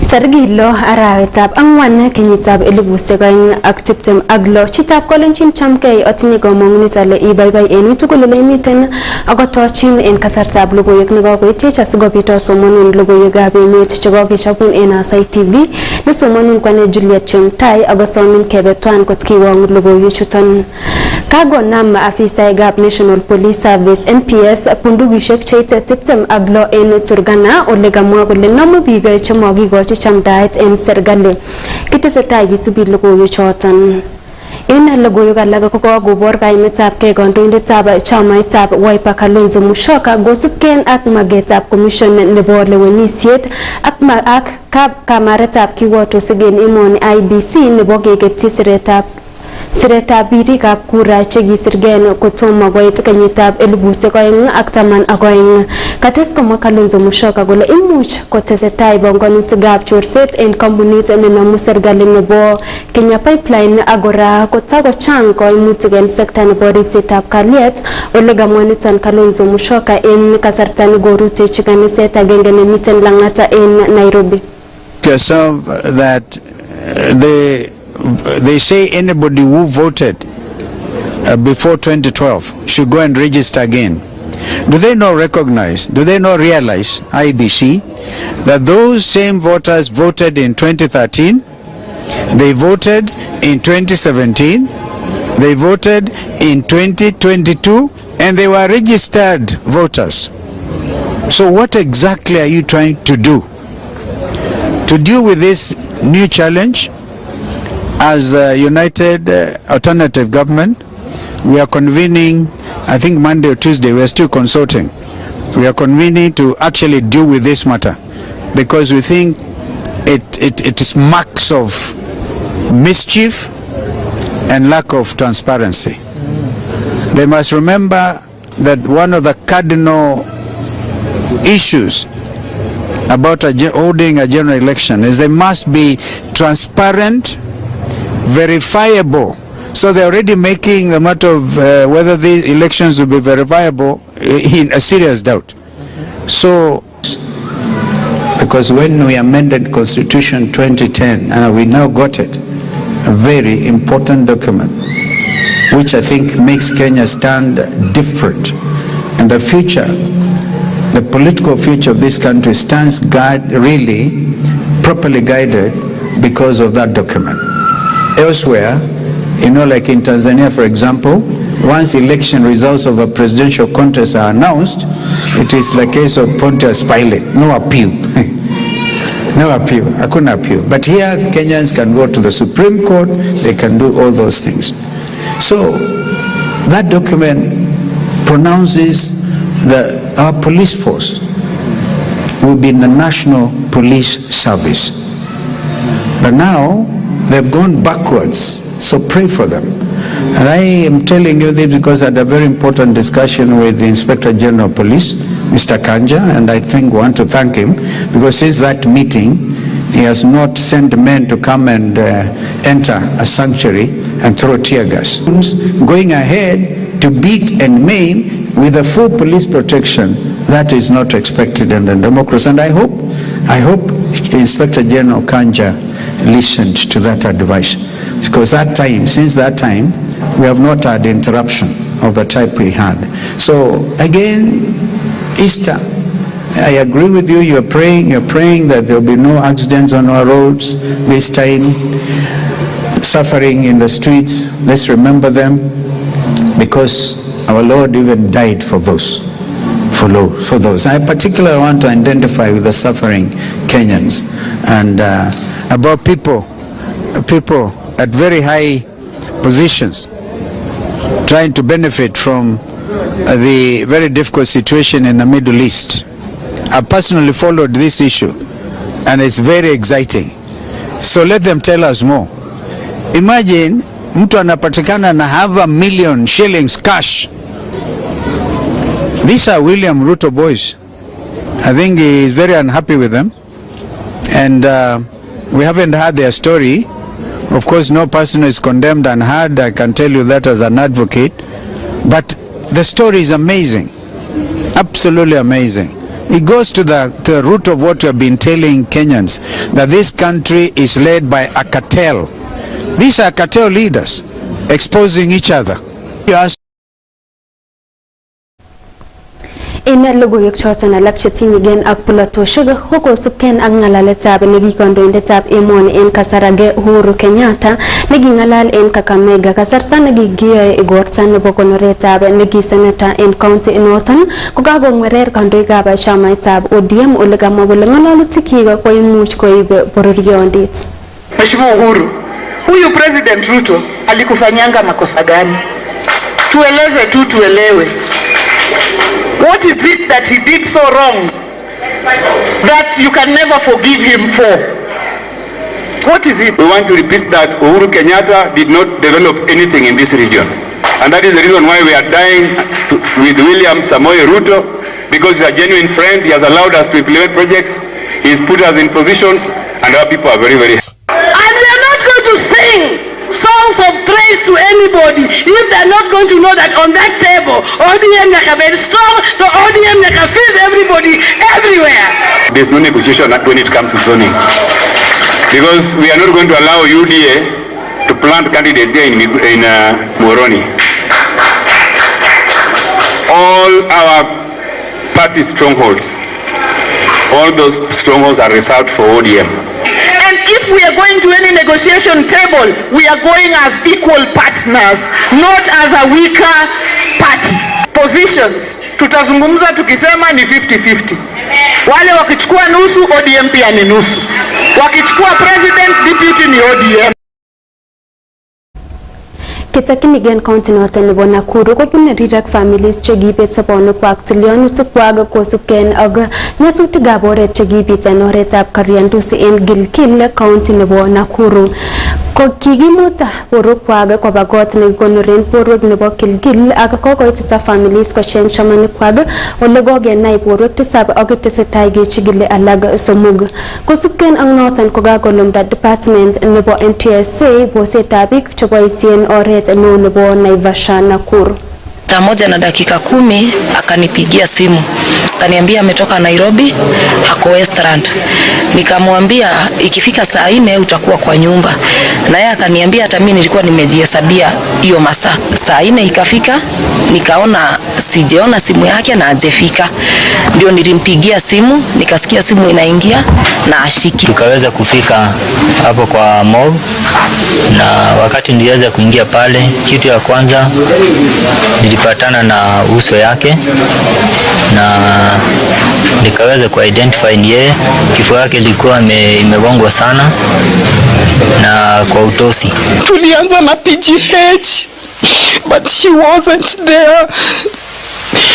Tarigilo arawetab angwan kenyitab 2026 chitab kolenjin chamgei atinye kamang'unet ale ibaibai en tugul ole imiten akotochin en kasartab logoiwek nekakoitech asikobit asomonun logoiwekab emet chekokechobun en Aasai TV nesomonun kwane Juliet Chemtai akosomin kebe twan kot kiwong logoiwechuton. Kagonam afisaekab National Police Service NPS bundukishek cheite 26 en Turkana ole kamwa kole namu biik chemokikochi chamdaet en serikali. Kitesetai kisubi logoiwechoton. En logoiwek alak kokokobor kaimetabgei kandoindetab chamaitab Wiper Kalonzo Musyoka kosubkei ak magetab commission nebo lewenisiet ak kamaretab kiwotosik en emoni IEBC nebo keketyi siretab birikab kura chekisirgen kotomo koit kenyitab 2012. Kates komwa Kalonzo Musyoka kole imuch kotesetai bongonutikab chorset en kampunit nenamu serikali nebo Kenya Pipeline ak kora kotakochang koimutik en sekta nebo ripsetab kalyet ole kamwa niton Kalonzo Musyoka en kasarta nekorutechi kaniset agenge nemiten Lang'ata en Nairobi. Yourself that they say anybody who voted before 2012 should go and register again. Do they not recognize, do they not realize, IEBC, that those same voters voted in 2013, they voted in 2017, they voted in 2022, and they were registered voters? So what exactly are you trying to do? To deal with this new challenge, as a united alternative government, we are convening, I think Monday or Tuesday, we are still consulting. We are convening to actually deal with this matter because we think it is marks of mischief and lack of transparency. They must remember that one of the cardinal issues about holding a general election is they must be transparent, verifiable. So they're already making the matter of whether the elections will be verifiable in a serious doubt. So, because when we amended Constitution 2010, and we now got it, a very important document, which I think makes Kenya stand different. And the future, the political future of this country stands really properly guided because of that document. Elsewhere, like in Tanzania, for example, once election results of a presidential contest are announced, it is the case of Pontius Pilate, no appeal. No appeal, hakuna appeal. But here, Kenyans can go to the Supreme Court, they can do all those things. So, that document pronounces that our police force will be in the National Police Service. But now, they've gone backwards, so pray for them. And I am telling you this because I had a very important discussion with the Inspector General of Police, Mr. Kanja, and I think we want to thank him because since that meeting, he has not sent men to come and enter a sanctuary and throw tear gas. Going ahead to beat and maim with a full police protection, that is not expected in a democracy. And I hope Inspector General Kanja listened to that advice, because since that time, we have not had interruption of the type we had. So again, Easter, I agree with you, you're praying that there will be no accidents on our roads this time, suffering in the streets, let's remember them, because our Lord even died for those. I particularly want to identify with the suffering Kenyans and about people at very high positions trying to benefit from the very difficult situation in the Middle East. I personally followed this issue and it's very exciting. So let them tell us more. Imagine mtu anapatikana na $500,000 shillings cash. These are William Ruto boys. I think he is very unhappy with them. And we haven't heard their story. Of course, no person is condemned and heard. I can tell you that as an advocate. But the story is amazing. Absolutely amazing. It goes to the root of what you have been telling Kenyans, that this country is led by a cartel. These are cartel leaders exposing each other. In logoywek choton alak chetinyigen ak polatoshek kokosubken ak ngalaletab nekikandoindetab emoni en kasarage Uhuru Kenyatta nekingalal en Kakamega kasarta nekikiyoe igorta nebo konoretab nekiseneta en county inoton kokakongwerer kandoikab chamaitab ODM ole kamwa kole ngalalutik koimuch koib bororiondit. Mheshimiwa Uhuru, huyu President Ruto alikufanyanga makosa gani? Tueleze tu tuelewe. What is it that he did so wrong that you can never forgive him for? What is it? We want to repeat that Uhuru Kenyatta did not develop anything in this region. And that is the reason why we are dying with William Samoei Ruto, because he's a genuine friend. He has allowed us to implement projects. He's put us in positions, and our people are very, very happy. And we are not going to sing songs of praise to anybody if they are not going to know that on that table, ODM are very strong, the ODM can feed everybody everywhere. There's no negotiation when it comes to zoning, because we are not going to allow UDA to plant candidates here in Muhoroni. All our party strongholds, all those strongholds are reserved for ODM. And if we are going to any negotiation table, we are going as equal partners, not as a weaker party. Positions, tutazungumza tukisema ni 50-50. Wale wakichukua nusu, ODM pia ni nusu. Wakichukua president, deputy ni ODM. Kitakinigen county noton nebo Nakuru kobune rirak families chekibet sobonwekwak tilyonutik kosubken ak nyasutikab oret chekibit en oretab Kariandusi en Gilgil county nebo Nakuru. Ko kikimuta borwekwak koba kot nekikonoren borwek nebo Gilgil ak kokoitita families kocheng chamanikwak ole kokenai borwek tisab ak tesetai kechigili alak somok. Kosubken ak noton kokakolumda department nebo NTSA bosetab biik cheboisien oret eneo nebo Naivasha Nakuru. Saa 1:10 akanipigia simu. Akaniambia ametoka Nairobi, ako Westland. Nikamwambia ikifika saa 4 utakuwa kwa nyumba. Na yeye akaniambia hata mimi nilikuwa nimejihesabia hiyo masaa. Saa 4 ikafika, nikaona sijaona simu yake na hajafika. Ndio nilimpigia simu, nikasikia simu inaingia na ashiki. Tukaweza kufika hapo kwa mob, na wakati niliweza kuingia pale, kitu ya kwanza nilipatana na uso yake na nikaweza kuidentify ni yeye. Kifua yake ilikuwa imegongwa sana na kwa utosi. Tulianza na PGH, but she wasn't there.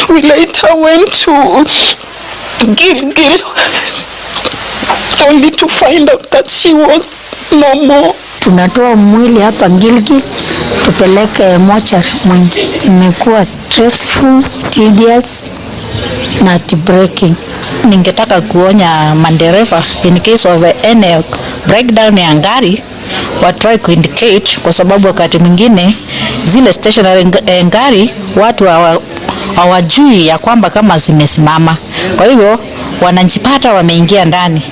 We later went to Gilgil only to find out that she was no more. Tunatoa mwili hapa Gilgil tupeleke mochari mwingi. Imekuwa stressful, tedious na heartbreaking. Ningetaka kuonya mandereva in case of any breakdown ya ngari wa try to indicate, kwa sababu wakati mwingine zile stationary ngari watu hawajui ya kwamba kama zimesimama, kwa hivyo wanajipata wameingia ndani.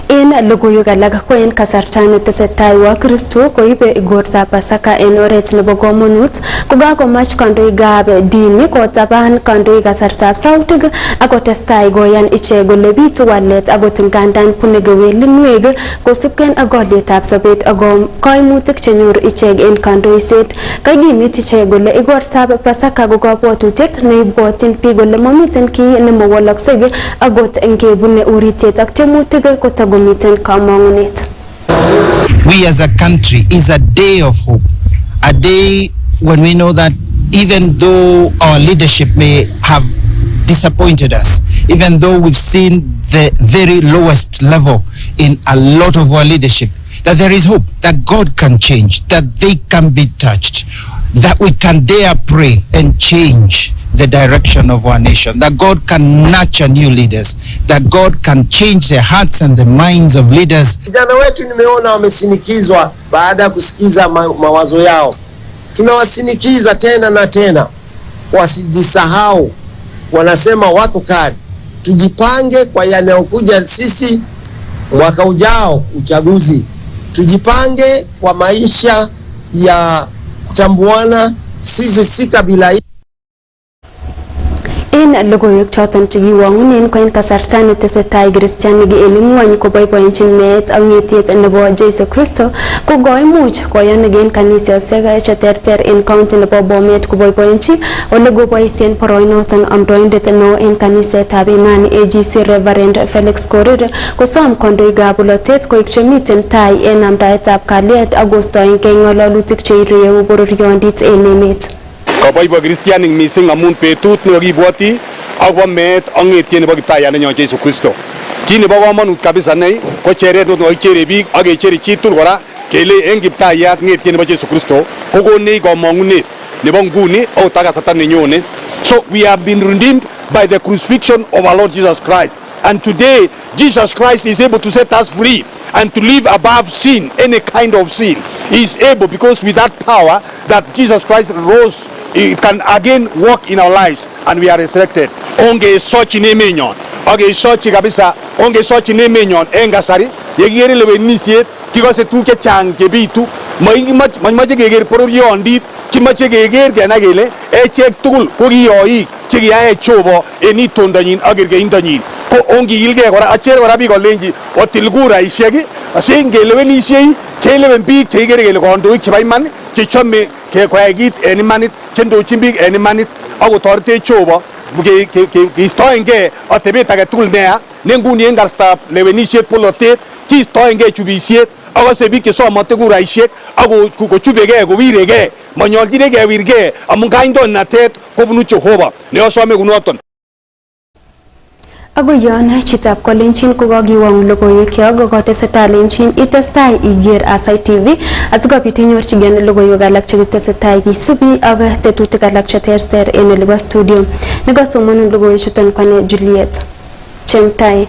En logoywek alak ko en kasarta netesetai Wakristo koibe igortab Pasaka en oret nebo komonut kokakomach kandoikab dini kotaban kandoik kasartab sautik ak kotestai koyan ichek kole bitu walet akot ngandan bune kewelinwek kosubken ak olyetab sobet ak koimutik chenyoru ichek en kandoiset. Kakimit ichek kole igortab Pasaka ko kabwatutiet neibwotin biik kole momiten kiy nemowoloksei akot ngebune uritiet ak tiemutik kotagomiten kamongunet. We as a country is a day of hope, a day when we know that even though our leadership may have disappointed us, even though we've seen the very lowest level in a lot of our leadership, that there is hope, that God can change, that they can be touched, that we can dare pray and change the direction of our nation, that God can nurture new leaders, that God can change the hearts and the minds of leaders. Vijana wetu nimeona wamesinikizwa baada ya kusikiza mawazo yao. Tunawasinikiza tena na tena, wasijisahau, wanasema wako kadi. Tujipange kwa yanayokuja sisi mwaka ujao uchaguzi. Tujipange kwa maisha ya kutambuana, sisi si kabila hii. En logoiwek choton chekiwangunen ko en kasarta netesetai kristianik en ngwony koboiboenjin meet ak ng'etiet nebo Jesu Kristo ko koimuch koyan en kanisiosiek cheterter en county nebo Bomet koboiboenji ole koboisien boroinoton amdoindet neo en kanisetab Imani AGC Reverend Felix Korir kosom kondoikab bolotet koik chemiten tai en amdaetab kalyet ak kostoengei ng'ololutik cheireu bororiondit en emet. Kaboibo kristianik mising amun betut nekakibwoti akobo meet ak ng'etiet nebo Kiptayat nenyon Jesu Kristo. Kit nebo komonut kabisa nei ko cheret nekikichere biik ak kechere chitugul kora kele en Kiptayat ng'etiet nebo Jesu Kristo kokonech komong'unet nebo nguni akot ak kasarta nenyone. So we have been redeemed by the crucifixion of our Lord Jesus Christ, and today Jesus Christ is able to set us free and to live above sin, any kind of sin. He is able, because with that power that Jesus Christ rose, it can again work in our lives, and we are resurrected. Onge sochi nemenyon, onge sochi kabisa, onge sochi nemenyon en kasari, yekikere lewenisiet, kikose tuguk chechang chebitu, moche keker bororiondit, kimoche keker kenai kele echek tugul ko kiyoik chekiyae Jehova en itondonyin ak kerkeindonyin. Ko ongikilgei kora, achere kora biik kolenji otil kuraisiek asingelewenisiei kelewen biik chekikere kele kandoik chebo iman chechome koyai kit en imanit, chendochin biik en imanit ak kotoretech Jehova keistoengei atebet age tugul neya ne nguni en kasartab lewenisiet polotet kiistoengei chubisiet akose biik chesomote kuraisiek ak kochubegei kowiregei, monyolchine kewirgei amun kandoinatet kobunu Jehova. Ne asome kunoton. Ako yon chitab kolenjin kokakiwong logoiwekyok kotesetai lenjin itestai iger Aasai TV asikobit inyorchigei logoiwek alak chekitesetai kisubi ak tetutik alak cheterter en olibo studio. Nekasomonu logoiwechuton kwane Juliet Chemtai.